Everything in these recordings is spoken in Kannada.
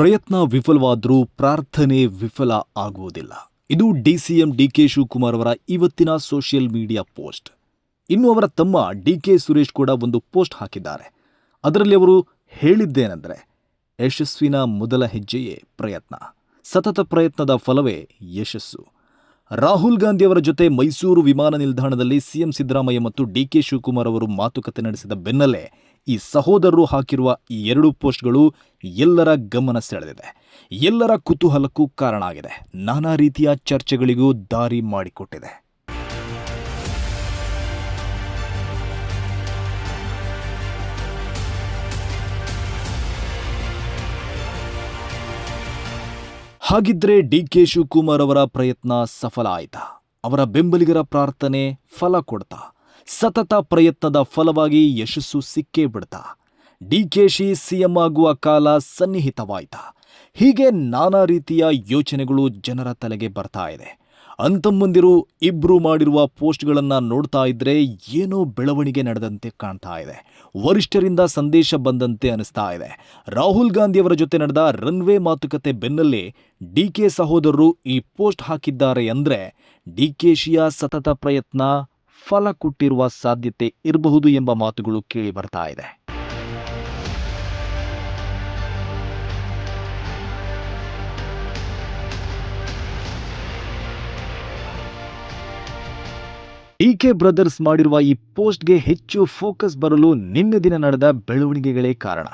ಪ್ರಯತ್ನ ವಿಫಲವಾದರೂ ಪ್ರಾರ್ಥನೆ ವಿಫಲ ಆಗುವುದಿಲ್ಲ. ಇದು ಡಿಸಿಎಂ ಡಿಕೆ ಶಿವಕುಮಾರ್ ಅವರ ಇವತ್ತಿನ ಸೋಷಿಯಲ್ ಮೀಡಿಯಾ ಪೋಸ್ಟ್. ಇನ್ನು ಅವರ ತಮ್ಮ ಡಿಕೆ ಸುರೇಶ್ ಕೂಡ ಒಂದು ಪೋಸ್ಟ್ ಹಾಕಿದ್ದಾರೆ. ಅದರಲ್ಲಿ ಅವರು ಹೇಳಿದ್ದೇನೆಂದರೆ, ಯಶಸ್ವಿನ ಮೊದಲ ಹೆಜ್ಜೆಯೇ ಪ್ರಯತ್ನ, ಸತತ ಪ್ರಯತ್ನದ ಫಲವೇ ಯಶಸ್ಸು. ರಾಹುಲ್ ಗಾಂಧಿ ಅವರ ಜೊತೆ ಮೈಸೂರು ವಿಮಾನ ನಿಲ್ದಾಣದಲ್ಲಿ ಸಿಎಂ ಸಿದ್ದರಾಮಯ್ಯ ಮತ್ತು ಡಿಕೆ ಶಿವಕುಮಾರ್ ಅವರು ಮಾತುಕತೆ ನಡೆಸಿದ ಬೆನ್ನಲ್ಲೇ ಈ ಸಹೋದರರು ಹಾಕಿರುವ ಈ ಎರಡು ಪೋಸ್ಟ್ಗಳು ಎಲ್ಲರ ಗಮನ ಸೆಳೆದಿದೆ, ಎಲ್ಲರ ಕುತೂಹಲಕ್ಕೂ ಕಾರಣ ಆಗಿದೆ, ನಾನಾ ರೀತಿಯ ಚರ್ಚೆಗಳಿಗೂ ದಾರಿ ಮಾಡಿಕೊಟ್ಟಿದೆ. ಹಾಗಿದ್ರೆ ಡಿಕೆ ಶಿವಕುಮಾರ್ ಅವರ ಪ್ರಯತ್ನ ಸಫಲ ಆಯ್ತಾ? ಅವರ ಬೆಂಬಲಿಗರ ಪ್ರಾರ್ಥನೆ ಫಲ ಕೊಡ್ತಾ? ಸತತ ಪ್ರಯತ್ನದ ಫಲವಾಗಿ ಯಶಸ್ಸು ಸಿಕ್ಕೇ ಬಿಡ್ತಾ? ಡಿಕೆಶಿ ಸಿಎಂ ಆಗುವ ಕಾಲ ಸನ್ನಿಹಿತವಾಯ್ತಾ? ಹೀಗೆ ನಾನಾ ರೀತಿಯ ಯೋಚನೆಗಳು ಜನರ ತಲೆಗೆ ಬರ್ತಾ ಇದೆ. ಅಂತಮ್ಮಂದಿರು ಇಬ್ರು ಮಾಡಿರುವ ಪೋಸ್ಟ್ಗಳನ್ನು ನೋಡ್ತಾ ಇದ್ರೆ ಏನೋ ಬೆಳವಣಿಗೆ ನಡೆದಂತೆ ಕಾಣ್ತಾ ಇದೆ. ವರಿಷ್ಠರಿಂದ ಸಂದೇಶ ಬಂದಂತೆ ಅನಿಸ್ತಾ ಇದೆ. ರಾಹುಲ್ ಗಾಂಧಿ ಅವರ ಜೊತೆ ನಡೆದ ರನ್ವೇ ಮಾತುಕತೆ ಬೆನ್ನಲ್ಲೇ ಡಿಕೆ ಸಹೋದರರು ಈ ಪೋಸ್ಟ್ ಹಾಕಿದ್ದಾರೆ ಅಂದ್ರೆ ಡಿಕೆಶಿಯ ಸತತ ಪ್ರಯತ್ನ ಫಲ ಕೊಟ್ಟಿರುವ ಸಾಧ್ಯತೆ ಇರಬಹುದು ಎಂಬ ಮಾತುಗಳು ಕೇಳಿ ಬರ್ತಾ ಇದೆ. ಡಿಕೆ ಬ್ರದರ್ಸ್ ಮಾಡಿರುವ ಈ ಪೋಸ್ಟ್ಗೆ ಹೆಚ್ಚು ಫೋಕಸ್ ಬರಲು ನಿನ್ನೆ ದಿನ ನಡೆದ ಬೆಳವಣಿಗೆಗಳೇ ಕಾರಣ.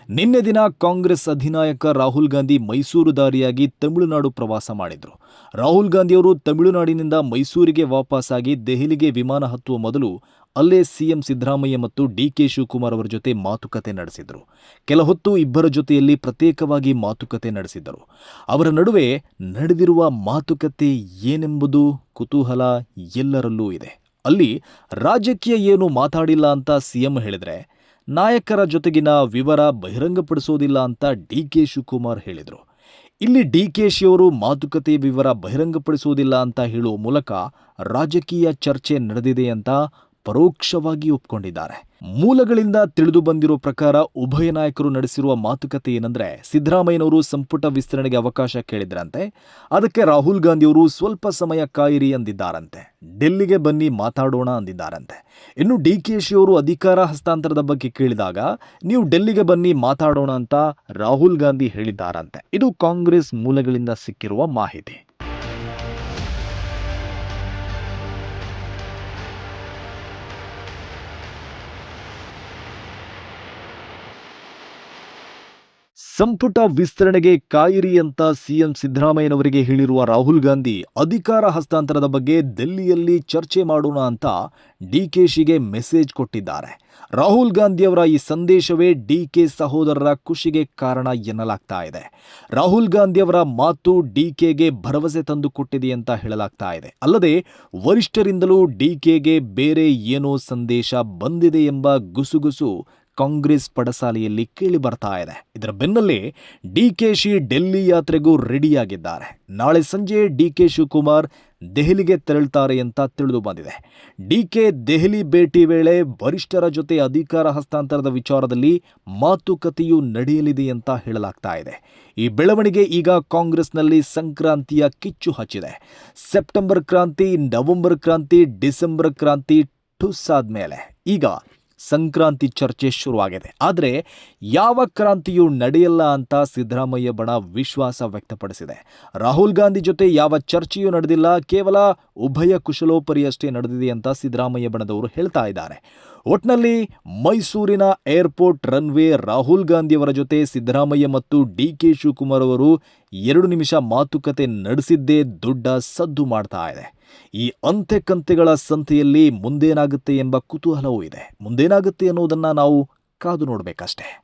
ನಿನ್ನೆ ದಿನ ಕಾಂಗ್ರೆಸ್ ಅಧಿನಾಯಕ ರಾಹುಲ್ ಗಾಂಧಿ ಮೈಸೂರು ದಾರಿಯಾಗಿ ತಮಿಳುನಾಡು ಪ್ರವಾಸ ಮಾಡಿದ್ರು. ರಾಹುಲ್ ಗಾಂಧಿ ಅವರು ತಮಿಳುನಾಡಿನಿಂದ ಮೈಸೂರಿಗೆ ವಾಪಸ್ಸಾಗಿ ದೆಹಲಿಗೆ ವಿಮಾನ ಹತ್ತುವ ಮೊದಲು ಅಲ್ಲೇ ಸಿಎಂ ಸಿದ್ದರಾಮಯ್ಯ ಮತ್ತು ಡಿಕೆ ಶಿವಕುಮಾರ್ ಅವರ ಜೊತೆ ಮಾತುಕತೆ ನಡೆಸಿದರು. ಕೆಲ ಹೊತ್ತು ಇಬ್ಬರ ಜೊತೆಯಲ್ಲಿ ಪ್ರತ್ಯೇಕವಾಗಿ ಮಾತುಕತೆ ನಡೆಸಿದ್ದರು. ಅವರ ನಡುವೆ ನಡೆದಿರುವ ಮಾತುಕತೆ ಏನೆಂಬುದು ಕುತೂಹಲ ಎಲ್ಲರಲ್ಲೂ ಇದೆ. ಅಲ್ಲಿ ರಾಜಕೀಯ ಏನು ಮಾತಾಡಿಲ್ಲ ಅಂತ ಸಿಎಂ ಹೇಳಿದ್ರೆ, ನಾಯಕರ ಜೊತೆಗಿನ ವಿವರ ಬಹಿರಂಗಪಡಿಸೋದಿಲ್ಲ ಅಂತ ಡಿಕೆ ಶಿವಕುಮಾರ್ ಹೇಳಿದರು. ಇಲ್ಲಿ ಡಿಕೆಶಿಯವರು ಮಾತುಕತೆ ವಿವರ ಬಹಿರಂಗಪಡಿಸುವುದಿಲ್ಲ ಅಂತ ಹೇಳುವ ಮೂಲಕ ರಾಜಕೀಯ ಚರ್ಚೆ ನಡೆದಿದೆ ಅಂತ ಪರೋಕ್ಷವಾಗಿ ಒಪ್ಪಿಕೊಂಡಿದ್ದಾರೆ. ಮೂಲಗಳಿಂದ ತಿಳಿದು ಬಂದಿರೋ ಪ್ರಕಾರ ಉಭಯ ನಾಯಕರು ನಡೆಸಿರುವ ಮಾತುಕತೆ ಏನಂದ್ರೆ, ಸಿದ್ದರಾಮಯ್ಯನವರು ಸಂಪುಟ ವಿಸ್ತರಣೆಗೆ ಅವಕಾಶ ಕೇಳಿದ್ರಂತೆ. ಅದಕ್ಕೆ ರಾಹುಲ್ ಗಾಂಧಿ ಅವರು ಸ್ವಲ್ಪ ಸಮಯ ಕಾಯಿರಿ ಅಂದಿದ್ದಾರಂತೆ. ಡೆಲ್ಲಿಗೆ ಬನ್ನಿ ಮಾತಾಡೋಣ ಅಂದಿದ್ದಾರಂತೆ. ಇನ್ನು ಡಿಕೆಶಿ ಅವರು ಅಧಿಕಾರ ಹಸ್ತಾಂತರದ ಬಗ್ಗೆ ಕೇಳಿದಾಗ ನೀವು ಡೆಲ್ಲಿಗೆ ಬನ್ನಿ ಮಾತಾಡೋಣ ಅಂತ ರಾಹುಲ್ ಗಾಂಧಿ ಹೇಳಿದ್ದಾರಂತೆ. ಇದು ಕಾಂಗ್ರೆಸ್ ಮೂಲಗಳಿಂದ ಸಿಕ್ಕಿರುವ ಮಾಹಿತಿ. ಸಂಪುಟ ವಿಸ್ತರಣೆಗೆ ಕಾಯಿರಿ ಅಂತ ಸಿಎಂ ಸಿದ್ದರಾಮಯ್ಯನವರಿಗೆ ಹೇಳಿರುವ ರಾಹುಲ್ ಗಾಂಧಿ ಅಧಿಕಾರ ಹಸ್ತಾಂತರದ ಬಗ್ಗೆ ದಿಲ್ಲಿಯಲ್ಲಿ ಚರ್ಚೆ ಮಾಡೋಣ ಅಂತ ಡಿಕೆಶಿಗೆ ಮೆಸೇಜ್ ಕೊಟ್ಟಿದ್ದಾರೆ. ರಾಹುಲ್ ಗಾಂಧಿ ಅವರ ಈ ಸಂದೇಶವೇ ಡಿಕೆ ಸಹೋದರರ ಖುಷಿಗೆ ಕಾರಣ ಎನ್ನಲಾಗ್ತಾ ಇದೆ. ರಾಹುಲ್ ಗಾಂಧಿ ಅವರ ಮಾತು ಡಿಕೆಗೆ ಭರವಸೆ ತಂದು ಕೊಟ್ಟಿದೆ ಅಂತ ಹೇಳಲಾಗ್ತಾ ಇದೆ. ಅಲ್ಲದೆ ವರಿಷ್ಠರಿಂದಲೂ ಡಿಕೆಗೆ ಬೇರೆ ಏನೋ ಸಂದೇಶ ಬಂದಿದೆ ಎಂಬ ಗುಸುಗುಸು ಕಾಂಗ್ರೆಸ್ ಪಡಸಾಲೆಯಲ್ಲಿ ಕೇಳಿ ಬರ್ತಾ ಇದೆ. ಇದರ ಬೆನ್ನಲ್ಲೇ ಡಿಕೆಶಿ ಡೆಲ್ಲಿ ಯಾತ್ರೆಗೂ ರೆಡಿಯಾಗಿದ್ದಾರೆ. ನಾಳೆ ಸಂಜೆ ಡಿಕೆ ಶಿವಕುಮಾರ್ ದೆಹಲಿಗೆ ತೆರಳುತ್ತಾರೆ ಅಂತ ತಿಳಿದು ಬಂದಿದೆ. ಡಿಕೆ ದೆಹಲಿ ಭೇಟಿ ವೇಳೆ ವರಿಷ್ಠರ ಜೊತೆ ಅಧಿಕಾರ ಹಸ್ತಾಂತರದ ವಿಚಾರದಲ್ಲಿ ಮಾತುಕತೆಯೂ ನಡೆಯಲಿದೆ ಅಂತ ಹೇಳಲಾಗ್ತಾ ಇದೆ. ಈ ಬೆಳವಣಿಗೆ ಈಗ ಕಾಂಗ್ರೆಸ್ನಲ್ಲಿ ಸಂಕ್ರಾಂತಿಯ ಕಿಚ್ಚು ಹಚ್ಚಿದೆ. ಸೆಪ್ಟೆಂಬರ್ ಕ್ರಾಂತಿ, ನವೆಂಬರ್ ಕ್ರಾಂತಿ, ಡಿಸೆಂಬರ್ ಕ್ರಾಂತಿ ಟುಸ್ಸಾದ್ಮೇಲೆ ಈಗ ಸಂಕ್ರಾಂತಿ ಚರ್ಚೆ ಶುರುವಾಗಿದೆ. ಆದರೆ ಯಾವ ಕ್ರಾಂತಿಯೂ ನಡೆಯಲ್ಲ ಅಂತ ಸಿದ್ದರಾಮಯ್ಯ ಬಣ ವಿಶ್ವಾಸ ವ್ಯಕ್ತಪಡಿಸಿದೆ. ರಾಹುಲ್ ಗಾಂಧಿ ಜೊತೆ ಯಾವ ಚರ್ಚೆಯೂ ನಡೆದಿಲ್ಲ, ಕೇವಲ ಉಭಯ ಕುಶಲೋಪರಿಯಷ್ಟೇ ನಡೆದಿದೆ ಅಂತ ಸಿದ್ದರಾಮಯ್ಯ ಬಣದವರು ಹೇಳ್ತಾ ಇದ್ದಾರೆ. ಒಟ್ನಲ್ಲಿ ಮೈಸೂರಿನ ಏರ್ಪೋರ್ಟ್ ರನ್ವೇ ರಾಹುಲ್ ಗಾಂಧಿ ಅವರ ಜೊತೆ ಸಿದ್ದರಾಮಯ್ಯ ಮತ್ತು ಡಿಕೆ ಶಿವಕುಮಾರ್ ಅವರು 2 ನಿಮಿಷ ಮಾತುಕತೆ ನಡೆಸಿದ್ದೇ ದೊಡ್ಡ ಸದ್ದು ಮಾಡ್ತಾ ಇದೆ. ಈ ಅಂತೆ-ಕಂತೆಗಳ ಸಂತೆಯಲ್ಲಿ ಮುಂದೇನಾಗುತ್ತೆ ಎಂಬ ಕುತೂಹಲವೂ ಇದೆ. ಮುಂದೇನಾಗುತ್ತೆ ಅನ್ನೋದನ್ನ ನಾವು ಕಾದು ನೋಡಬೇಕಷ್ಟೇ.